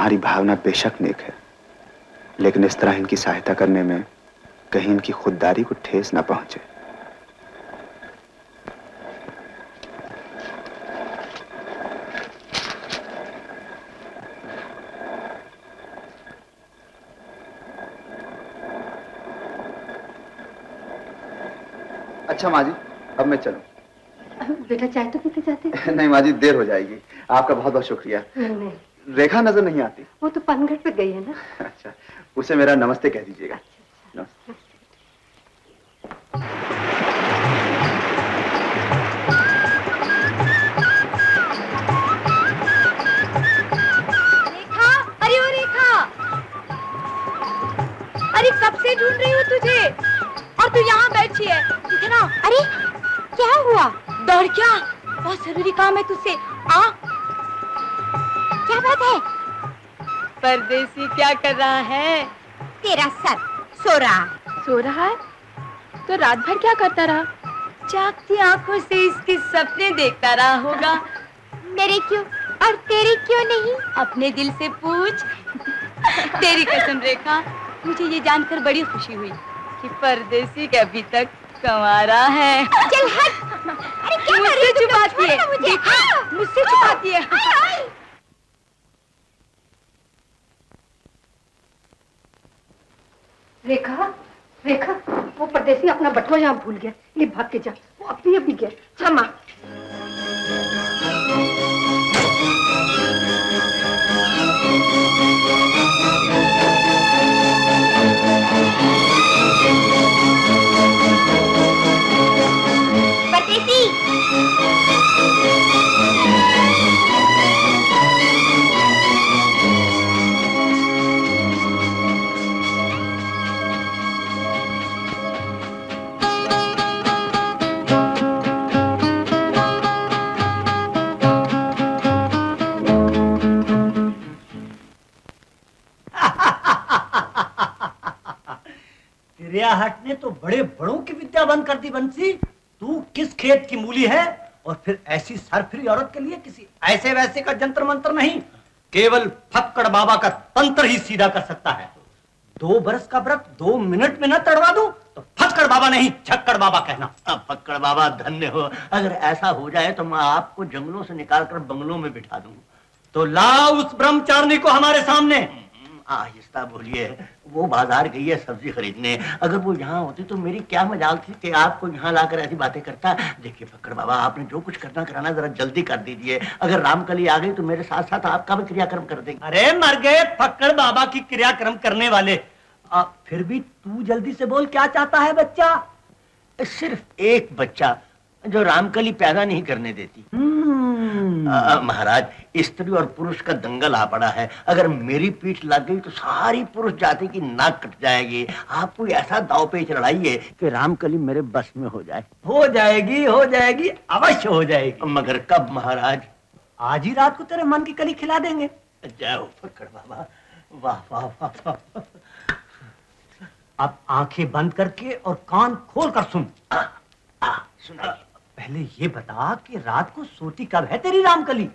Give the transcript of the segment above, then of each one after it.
तुम्हारी भावना बेशक नेक है, लेकिन इस तरह इनकी सहायता करने में कहीं इनकी खुददारी को ठेस न पहुंचे। अच्छा माँ जी, अब मैं चलूं। बेटा चाय तो पीते जाते? नहीं माँ जी, देर हो जाएगी। आपका बहुत बहुत शुक्रिया। नहीं, रेखा नजर नहीं आती। वो तो पनघट पे गई है ना। अच्छा, उसे मेरा नमस्ते कह दीजिएगा। नमस्ते। रेखा, अरे ओ रेखा, अरे कब से ढूंढ रही हूँ तुझे और तू यहाँ बैठी है। इतना, अरे क्या हुआ? दौड़ क्या? बहुत जरूरी काम है तुझसे। आ, क्या बात है? परदेसी क्या कर रहा है? तेरा सर सो रहा। सो रहा है? तो रात भर क्या करता रहा? जागती आंखों से इसके सपने देखता रहा होगा। मेरे क्यों और तेरे क्यों नहीं? अपने दिल से पूछ। तेरी कसम रेखा, मुझे ये जानकर बड़ी खुशी हुई कि परदेसी के अभी तक कंवारा है। चल हट। अरे क्या मुझसे छुपाती है? देखा, मुझसे छुपाती है। रेखा, रेखा, वो परदेसी अपना बटुआ यहाँ भूल गया। ये भाग के जा, वो अभी गया। जा माँ। परदेसी, हट ने तो बड़े बड़ों की विद्या बंद कर दी बंसी। तू किस खेत की मूली है? और फिर ऐसी सरफिरी औरत के लिए किसी ऐसे वैसे का जंतर मंत्र नहीं, केवल फक्कड़ बाबा का तंत्र ही सीधा कर सकता है। 2 बरस का व्रत 2 मिनट में न तड़वा दूं तो फक्कड़ बाबा नहीं छक्कड़ बाबा कहना। अब फक्कड़ बाबा धन्य हो, अगर ऐसा हो जाए तो मैं आपको जंगलों से निकालकर बंगलों में बिठा दूं। तो लाओ उस ब्रह्मचारिणी को हमारे सामने। आहिस्ता बोलिए, वो बाजार गई है सब्जी खरीदने। अगर वो यहाँ होती तो मेरी क्या मजाल थी कि आपको यहाँ लाकर ऐसी बातें करता। देखिए फक्कड़ बाबा, आपने जो कुछ करना कराना जरा जल्दी कर दीजिए। अगर रामकली आ गई तो मेरे साथ साथ आपका भी क्रियाक्रम कर देंगे। अरे मर गए फक्कड़ बाबा की क्रियाक्रम करने वाले। फिर भी तू जल्दी से बोल, क्या चाहता है बच्चा? सिर्फ एक बच्चा जो रामकली पैदा नहीं करने देती। महाराज, स्त्री और पुरुष का दंगल आ पड़ा है। अगर मेरी पीठ लग गई तो सारी पुरुष जाति की नाक कट जाएगी। आप कोई ऐसा दाव पेच लड़ाइए कि रामकली मेरे बस में हो जाए। हो जाएगी, हो जाएगी, अवश्य हो जाएगी। मगर कब महाराज? आज ही रात को तेरे मन की कली खिला देंगे। जय हो फक्कड़ बाबा। वाह वाह वाह वाह। अब आंखें बंद करके और कान खोल कर सुन। सुनाइए। पहले ये बता कि रात को सोती कब है तेरी रामकली?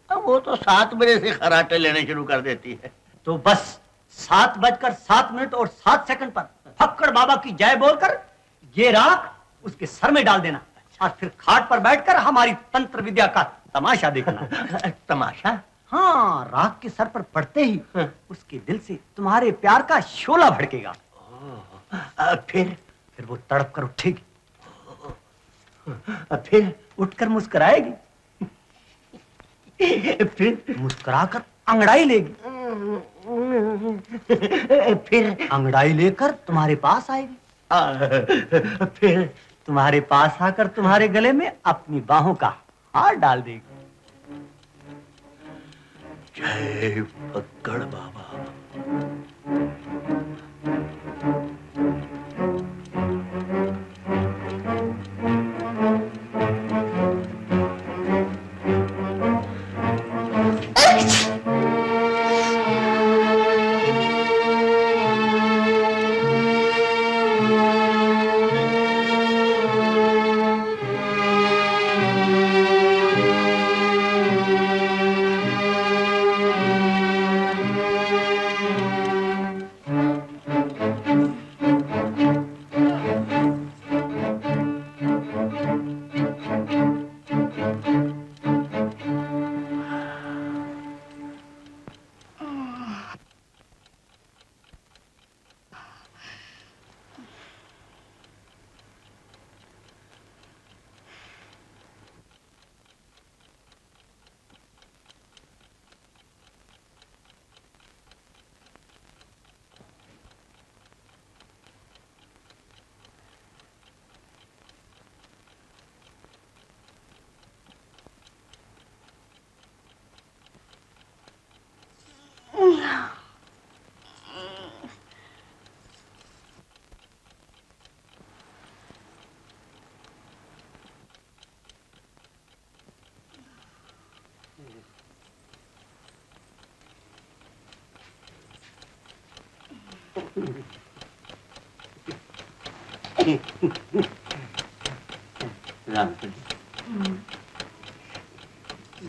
वो तो 7 बजे से खराटे लेने शुरू कर देती है। तो बस 7:07 और 7 पर फक्कड़ बाबा की जय बोलकर ये राख उसके सर में डाल देना और फिर खाट पर बैठकर हमारी तंत्र विद्या का तमाशा देखना। तमाशा? हाँ, राख के सर पर पड़ते ही उसके दिल से तुम्हारे प्यार का शोला भड़केगा। फिर वो तड़प कर उठेगी, फिर उठकर मुस्कुराएगी, फिर मुस्कुराकर अंगड़ाई लेगी, फिर अंगड़ाई लेकर तुम्हारे पास आएगी, फिर तुम्हारे पास आकर तुम्हारे गले में अपनी बाहों का हार डाल देगी। जय फक्कड़ बाबा।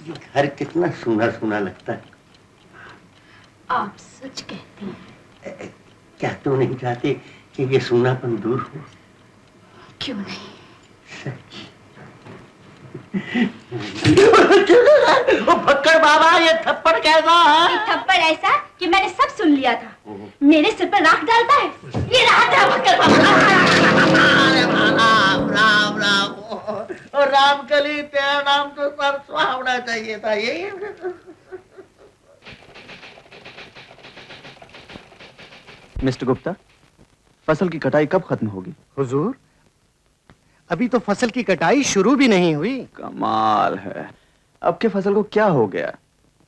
ये घर कितना सूना सूना लगता है। आप सच कहते हैं। क्या तू नहीं चाहती कि ये सूनापन दूर हो? क्यों नहीं? सच। भक्कड़ बाबा, ये थप्पड़ कैसा है? ये थप्पड़ ऐसा कि मैंने सब सुन लिया था। मेरे सिर पर राख डालता है। ये रहा था भक्कड़ बाबा। राम राम राम। और रामकली, तेरा नाम तो सरसवा होना चाहिए था। यही मिस्टर गुप्ता, फसल की कटाई कब खत्म होगी? हुजूर, अभी तो फसल की कटाई शुरू भी नहीं हुई। कमाल है, अब के फसल को क्या हो गया,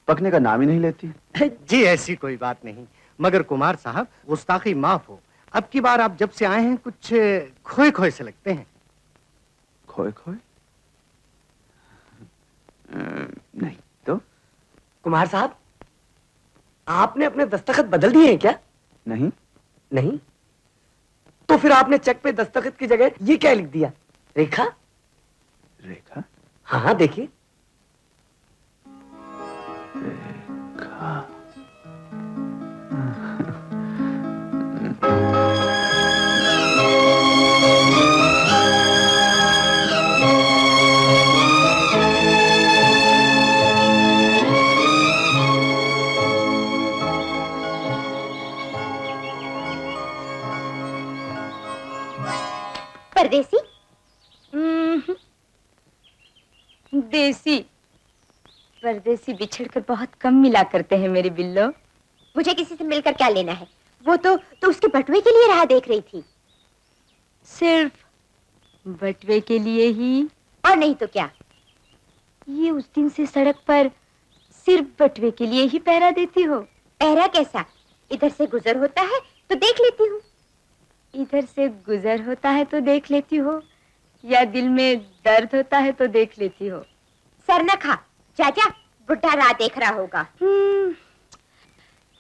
पकने का नाम ही नहीं लेती। जी ऐसी कोई बात नहीं, मगर कुमार साहब गुस्ताखी माफ हो। अब की बार आप जब से आए हैं कुछ खोए खोए से लगते हैं। खोए खोए? नहीं तो। कुमार साहब, आपने अपने दस्तखत बदल दिए हैं क्या? नहीं। नहीं? तो फिर आपने चेक पे दस्तखत की जगह ये क्या लिख दिया? रेखा? रेखा? हाँ हाँ, देखिए। रेखा। परदेसी? देसी। परदेसी बिछड़कर बहुत कम मिला करते हैं मेरी बिल्लो। मुझे किसी से मिलकर क्या लेना है? वो तो उसके बटुए के लिए राह देख रही थी। सिर्फ बटवे के लिए ही? और नहीं तो क्या। ये उस दिन से सड़क पर सिर्फ बटवे के लिए ही पहरा देती हो? पहरा कैसा? इधर से गुजर होता है तो देख लेती हूँ। इधर से गुजर होता है तो देख लेती हो, या दिल में दर्द होता है तो देख लेती हो? सर न खा, चाचा बुढ़ा राह देख रहा होगा।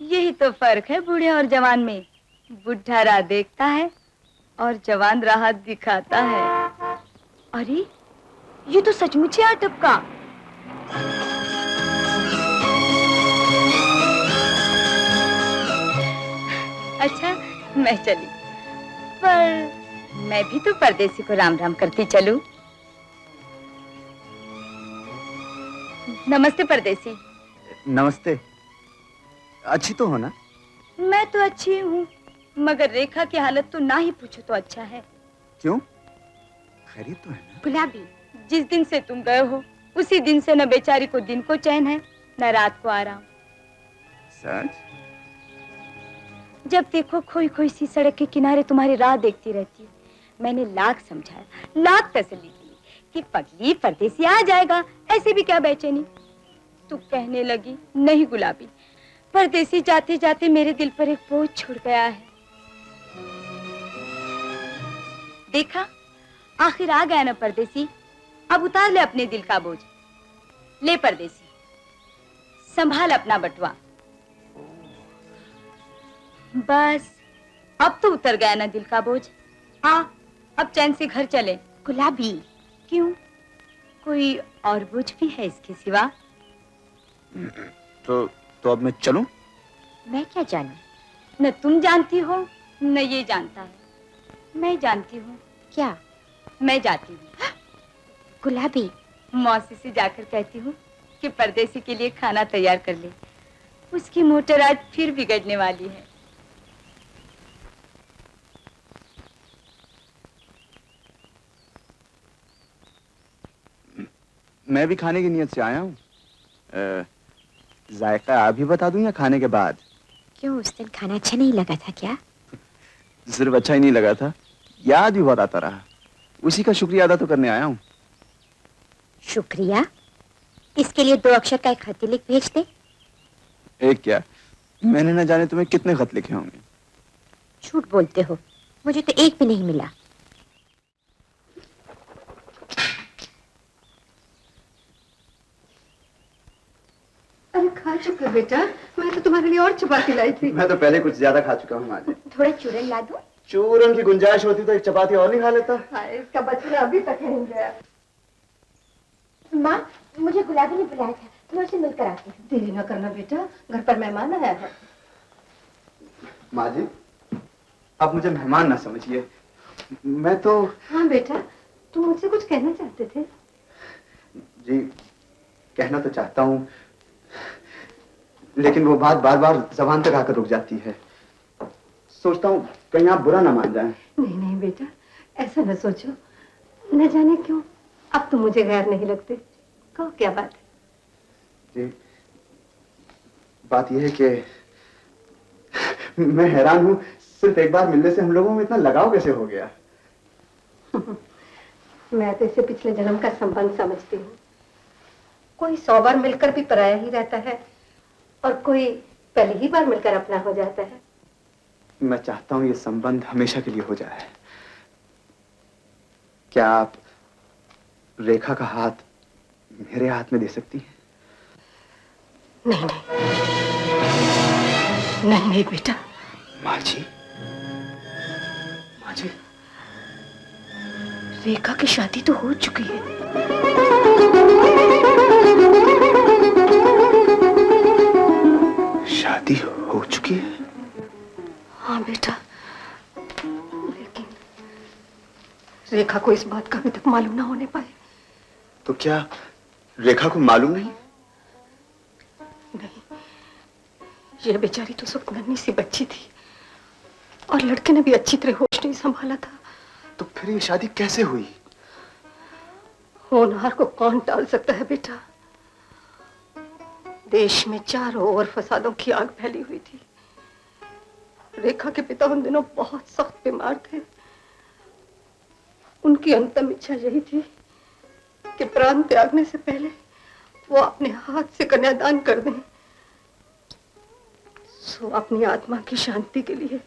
यही तो फर्क है बूढ़े और जवान में। बुढ़ा राह देखता है और जवान राह दिखाता है। अरे ये तो सचमुच है टपका। अच्छा मैं चली, पर मैं भी तो परदेसी को राम राम करती चलूं। नमस्ते परदेसी। नमस्ते। अच्छी तो हो ना? मैं तो अच्छी हूँ, मगर रेखा की हालत तो ना ही पूछो तो अच्छा है। क्यों? खैरियत तो है ना? गुलाबी, जिस दिन से तुम गए हो उसी दिन से न बेचारी को दिन को चैन है न रात को आराम। सच? जब देखो खोई खोई सी सड़क के किनारे तुम्हारी राह देखती रहती है। मैंने लाख समझाया, लाख तसल्ली दी कि पगली परदेसी आ जाएगा, ऐसे भी क्या बेचैनी। तू कहने लगी नहीं गुलाबी, परदेसी जाते जाते मेरे दिल पर एक बोझ छोड़ गया है। देखा, आखिर आ गया ना परदेसी। अब उतार ले अपने दिल का बोझ। ले परदेसी, संभाल अपना बटुआ। बस अब तो उतर गया ना दिल का बोझ। आ, अब चैन से घर चले। गुलाबी। क्यों, कोई और बोझ भी है इसके सिवा? तो अब मैं चलूं? मैं क्या जानूं? न तुम जानती हो न ये जानता है। मैं जानती हूँ। क्या? मैं जाती हूँ। गुलाबी, मौसी से जाकर कहती हूँ कि परदेसी के लिए खाना तैयार कर ले। उसकी मोटर आज फिर बिगड़ने वाली है। मैं भी खाने की नियत से आया हूँ। जायका अभी बता दूं या खाने के बाद? क्यों, उस दिन खाना अच्छा नहीं लगा था क्या? सिर्फ अच्छा ही नहीं लगा था, याद भी बहुत आता रहा। उसी का शुक्रिया अदा तो करने आया हूँ। शुक्रिया? इसके लिए 2 अक्षर का एक खत लिख भेज दे। एक क्या, मैंने न जाने तुम्हें कितने खत लिखे होंगे। झूठ बोलते हो, मुझे तो एक भी नहीं मिला। अरे खा चुके बेटा, मैं तो तुम्हारे लिए और चपाती लाई थी। मैं तो पहले कुछ ज्यादा खा चुका हूँ माँ जी। थोड़ा चूरन ला दो। चूरन की गुंजाइश होती तो एक चपाती और नहीं खा लेता। हाय, इसका बचपना अभी तक नहीं गया। माँ, मुझे गुलाबी ने बुलाया था, तो मैं उससे मिलकर आती हूँ। देरी न करना बेटा, घर पर मेहमान आया है। माँ जी, अब मुझे मेहमान ना समझिए, मैं तो। हाँ बेटा, तुम मुझसे कुछ कहना चाहते थे? जी, कहना तो चाहता हूँ, लेकिन वो बात बार बार जबान तक आकर रुक जाती है। सोचता हूँ कहीं आप बुरा ना मान जाएं। नहीं नहीं बेटा, ऐसा न सोचो। न जाने क्यों अब तो मुझे गैर नहीं लगते। कहो क्या बात है? जी, बात यह है कि मैं हैरान हूँ, सिर्फ एक बार मिलने से हम लोगों में इतना लगाव कैसे हो गया। मैं तो इसे पिछले जन्म का संबंध समझती हूँ। कोई 100 बार मिलकर भी पराया ही रहता है और कोई पहली ही बार मिलकर अपना हो जाता है। मैं चाहता हूँ ये संबंध हमेशा के लिए हो जाए। क्या आप रेखा का हाथ मेरे हाथ में दे सकती हैं? नहीं नहीं नहीं नहीं बेटा। माँ जी, माँ जी, रेखा की शादी तो हो चुकी है। शादी हो चुकी है? हाँ बेटा, लेकिन रेखा को इस बात का अभी तक मालूम ना होने पाए। तो क्या रेखा को मालूम नहीं? नहीं, ये बेचारी तो सब नन्ही सी बच्ची थी और लड़के ने भी अच्छी तरह होश नहीं संभाला था। तो फिर ये शादी कैसे हुई? होनहार को कौन टाल सकता है बेटा? देश में चारों ओर फसादों की आग फैली हुई थी। रेखा के पिता उन दिनों बहुत सख्त बीमार थे। उनकी अंतिम इच्छा यही थी कि प्राण त्यागने से पहले वो अपने हाथ से कन्यादान कर दें। सो अपनी आत्मा की शांति के लिए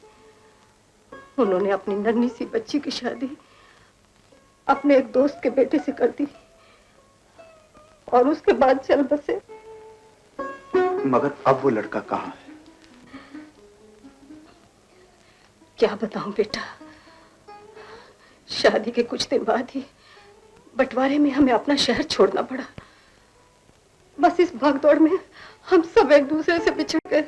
उन्होंने अपनी नन्ही सी बच्ची की शादी अपने एक दोस्त के बेटे से कर दी और उसके बाद चल बसे। मगर अब वो लड़का कहाँ है? क्या बताऊं बेटा, शादी के कुछ दिन बाद ही बंटवारे में हमें अपना शहर छोड़ना पड़ा। बस इस भागदौड़ में हम सब एक दूसरे से बिछड़ गए।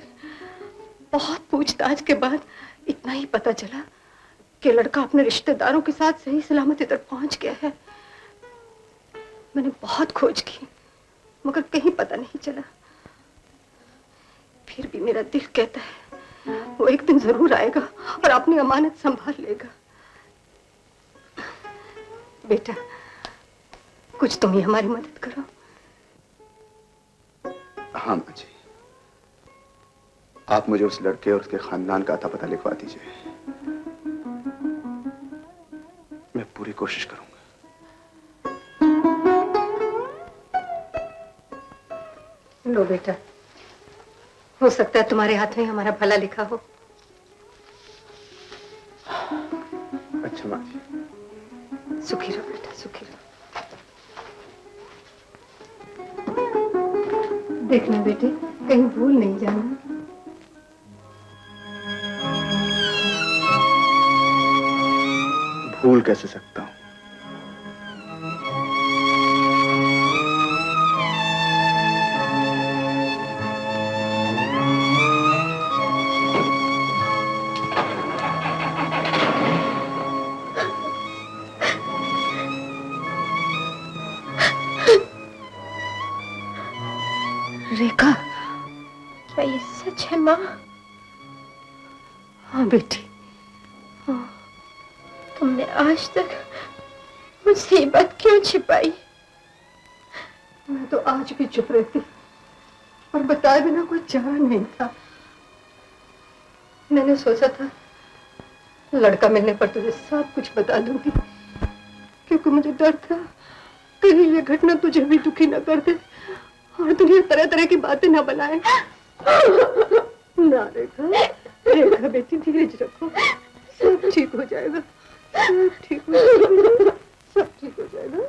बहुत पूछताछ के बाद इतना ही पता चला कि लड़का अपने रिश्तेदारों के साथ सही सलामत इधर पहुंच गया है। मैंने बहुत खोज की मगर कहीं पता नहीं चला। फिर भी मेरा दिल कहता है वो एक दिन जरूर आएगा और अपनी अमानत संभाल लेगा। बेटा, कुछ तुम ही हमारी मदद करो। हाँ माँ जी, आप मुझे उस लड़के और उसके खानदान का अता पता लिखवा दीजिए। मैं पूरी कोशिश करूंगा। लो बेटा, हो सकता है तुम्हारे हाथ में हमारा भला लिखा हो। अच्छा माँ जी। सुखी रहो बेटा, सुखी रहो। देखना बेटे, कहीं भूल नहीं जाना। भूल कैसे सकता हूं? रेखा, क्या ये सच है माँ? हाँ बेटी, हाँ। तुमने आज तक मुझसे ये बात क्यों छिपाई? मैं तो आज भी चुप रहती और बताए बिना कोई चारा नहीं था। मैंने सोचा था लड़का मिलने पर तुझे सब कुछ बता दूंगी, क्योंकि मुझे डर था कहीं ये घटना तुझे भी दुखी न कर दे और दुनिया तरह तरह की बातें न बनाए। ना रेखा, रेखा बेटी धीरज रखो, सब ठीक हो जाएगा, सब ठीक हो जाएगा, सब ठीक हो जाएगा।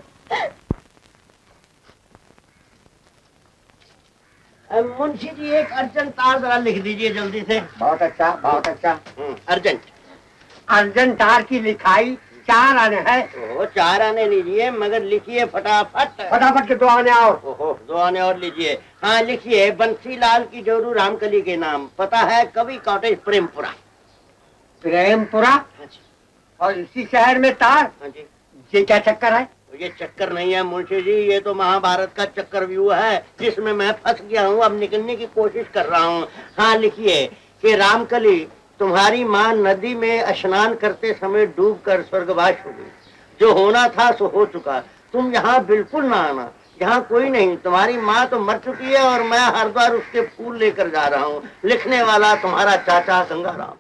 मुंशी जी एक अर्जेंट तार जरा लिख दीजिए जल्दी से। बहुत अच्छा, बहुत अच्छा। अर्जेंट। अर्जेंट तार की लिखाई 4 आने हैं। ओहो 4 आने लीजिए, मगर लिखिए फटाफट। फटाफट के 2 आने और। ओहो 2 आने और लीजिए। हाँ लिखिए, बंसीलाल की जोरू रामकली के नाम, पता है कवि कॉटेज प्रेमपुरा। प्रेमपुरा? और इसी शहर में तार? हाँ जी। ये क्या चक्कर है? ये चक्कर नहीं है मुंशी जी, ये तो महाभारत का चक्कर व्यूह है जिसमें मैं फंस गया हूँ, अब निकलने की कोशिश कर रहा हूँ। हाँ लिखिए कि रामकली तुम्हारी माँ नदी में स्नान करते समय डूबकर स्वर्गवास हो गई। जो होना था सो हो चुका, तुम यहाँ बिल्कुल ना आना, यहाँ कोई नहीं, तुम्हारी माँ तो मर चुकी है और मैं हरिद्वार उसके फूल लेकर जा रहा हूँ। लिखने वाला तुम्हारा चाचा गंगाराम।